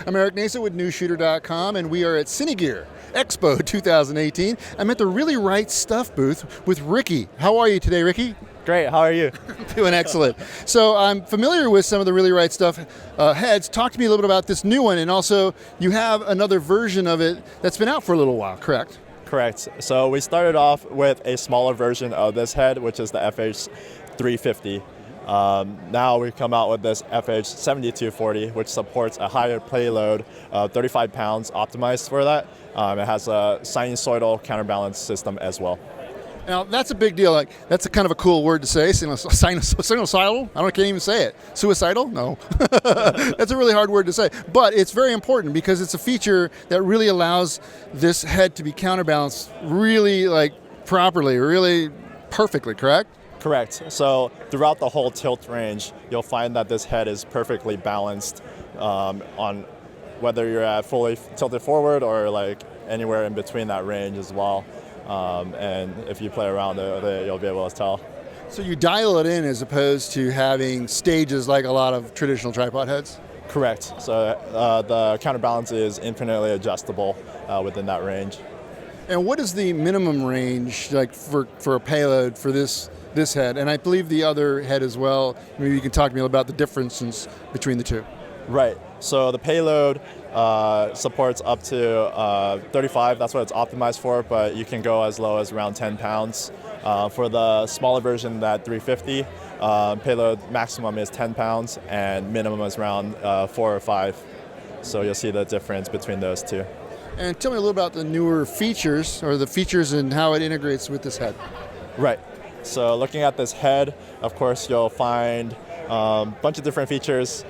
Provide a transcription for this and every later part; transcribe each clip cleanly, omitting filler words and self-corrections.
I'm Eric Nasa with Newsshooter.com, and we are at Cine Gear Expo 2018. I'm at the Really Right Stuff booth with Ricky. How are you today, Ricky? Great, how are you? Doing excellent. So I'm familiar with some of the Really Right Stuff heads. Talk to me a little bit about this new one, and also you have another version of it that's been out for a little while, correct? Correct. So we started off with a smaller version of this head, which is the FH-350. Now we've come out with this FH-7240, which supports a higher payload of 35 pounds optimized for that. It has a sinusoidal counterbalance system as well. Now that's a big deal. Like that's a kind of a cool word to say. Sinusoidal? I can't even say it. Suicidal? No. That's a really hard word to say. But it's very important because it's a feature that really allows this head to be counterbalanced really properly, really perfectly, correct? Correct. So throughout the whole tilt range, you'll find that this head is perfectly balanced on whether you're at fully tilted forward or anywhere in between that range as well. And if you play around it, you'll be able to tell. So you dial it in as opposed to having stages like a lot of traditional tripod heads? Correct. So the counterbalance is infinitely adjustable within that range. And what is the minimum range for a payload for this head? And I believe the other head as well. Maybe you can talk to me about the differences between the two. Right. So the payload supports up to 35. That's what it's optimized for, but you can go as low as around 10 pounds. For the smaller version, that 350, payload maximum is 10 pounds and minimum is around 4 or 5. So you'll see the difference between those two. And tell me a little about the newer features, or the features and how it integrates with this head. Right. So looking at this head, of course, you'll find a bunch of different features.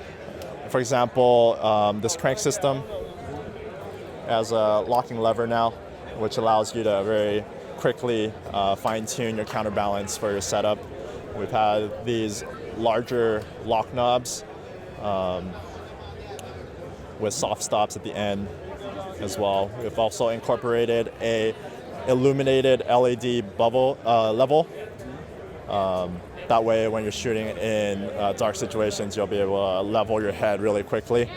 For example, this crank system has a locking lever now, which allows you to very quickly fine-tune your counterbalance for your setup. We've had these larger lock knobs with soft stops at the end as well. We've also incorporated a illuminated LED bubble level. That way, when you're shooting in dark situations, you'll be able to level your head really quickly,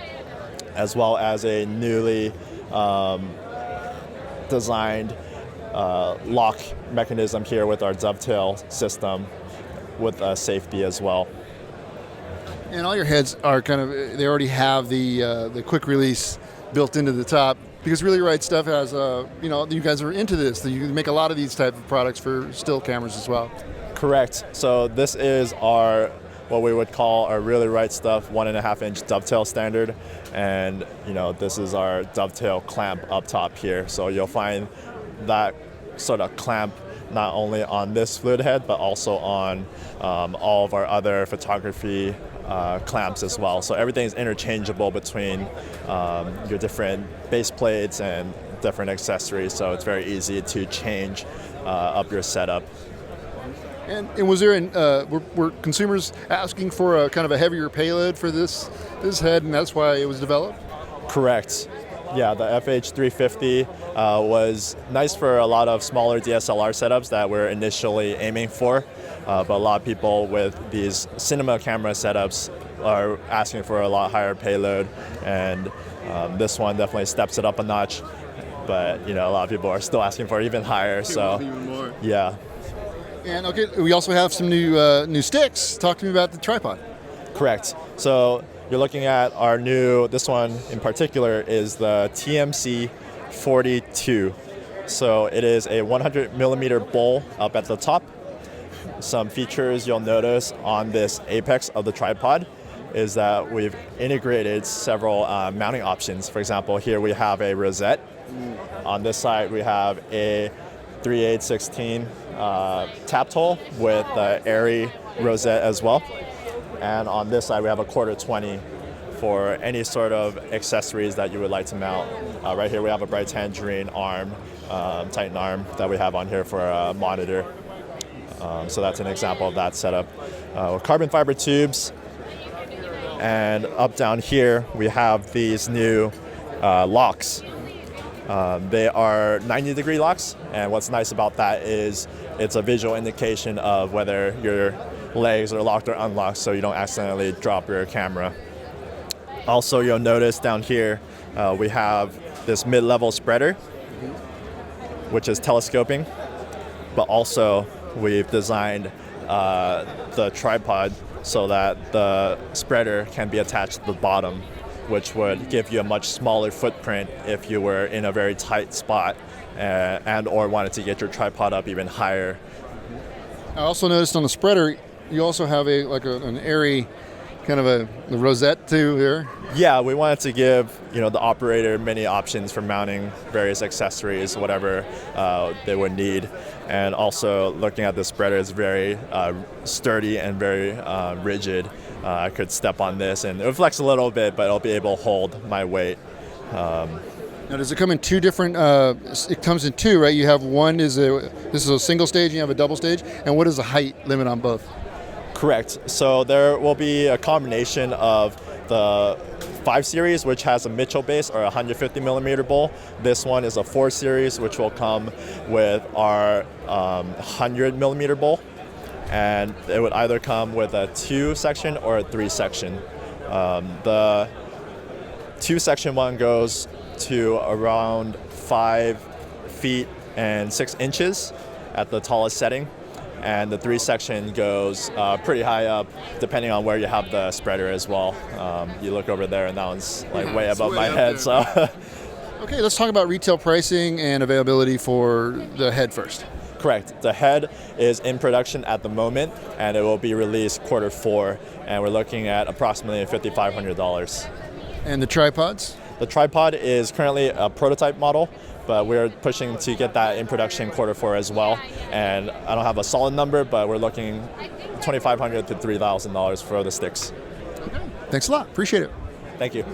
as well as a newly designed lock mechanism here with our Dovetail system with safety as well. And all your heads are they already have the quick release built into the top, because Really Right Stuff has, you guys are into this. So you make a lot of these type of products for still cameras as well. Correct. So this is what we would call our Really Right Stuff 1.5-inch dovetail standard, and this is our dovetail clamp up top here. So you'll find that sort of clamp not only on this fluid head, but also on all of our other photography clamps as well. So everything is interchangeable between your different base plates and different accessories. So it's very easy to change up your setup. And was there were consumers asking for a kind of a heavier payload for this head, and that's why it was developed? Correct. Yeah, the FH-350 was nice for a lot of smaller DSLR setups that we're initially aiming for, but a lot of people with these cinema camera setups are asking for a lot higher payload, and this one definitely steps it up a notch. But a lot of people are still asking for even higher. So even more. Yeah. And okay, we also have some new sticks. Talk to me about the tripod. Correct. So you're looking at our this one in particular is the TMC 42. So it is a 100 millimeter bowl up at the top. Some features you'll notice on this apex of the tripod is that we've integrated several mounting options. For example, here we have a rosette. On this side we have a 3/8/16 tapped hole with the airy rosette as well. And on this side we have a 1/4-20 for any sort of accessories that you would like to mount. Right here we have a bright tangerine arm, Titan arm that we have on here for a monitor. So that's an example of that setup. Carbon fiber tubes, and up down here we have these new locks. They are 90-degree locks, and what's nice about that is it's a visual indication of whether your legs are locked or unlocked, so you don't accidentally drop your camera. Also, you'll notice down here we have this mid-level spreader, which is telescoping, but also we've designed the tripod so that the spreader can be attached to the bottom, which would give you a much smaller footprint if you were in a very tight spot and or wanted to get your tripod up even higher. I also noticed on the spreader, you also have an airy kind of a rosette too here. Yeah, we wanted to give the operator many options for mounting various accessories, whatever they would need. And also looking at the spreader, it's very sturdy and very rigid. I could step on this and it would flex a little bit, but it'll be able to hold my weight. Now, does it come in two different? It comes in two, right? You have one this is a single stage, and you have a double stage. And what is the height limit on both? Correct. So there will be a combination of the 5 series, which has a Mitchell base or 150 millimeter bowl. This one is a 4 series, which will come with our 100 millimeter bowl. And it would either come with a 2 section or a 3 section. The 2 section one goes to around 5 feet and 6 inches at the tallest setting. And the 3 section goes pretty high up, depending on where you have the spreader as well. You look over there, and that one's like way above my head. So, okay, let's talk about retail pricing and availability for the head first. Correct. The head is in production at the moment, and it will be released Q4. And we're looking at approximately $5,500. And the tripods? The tripod is currently a prototype model, but we're pushing to get that in production Q4 as well. And I don't have a solid number, but we're looking $2,500 to $3,000 for the sticks. Okay. Thanks a lot. Appreciate it. Thank you.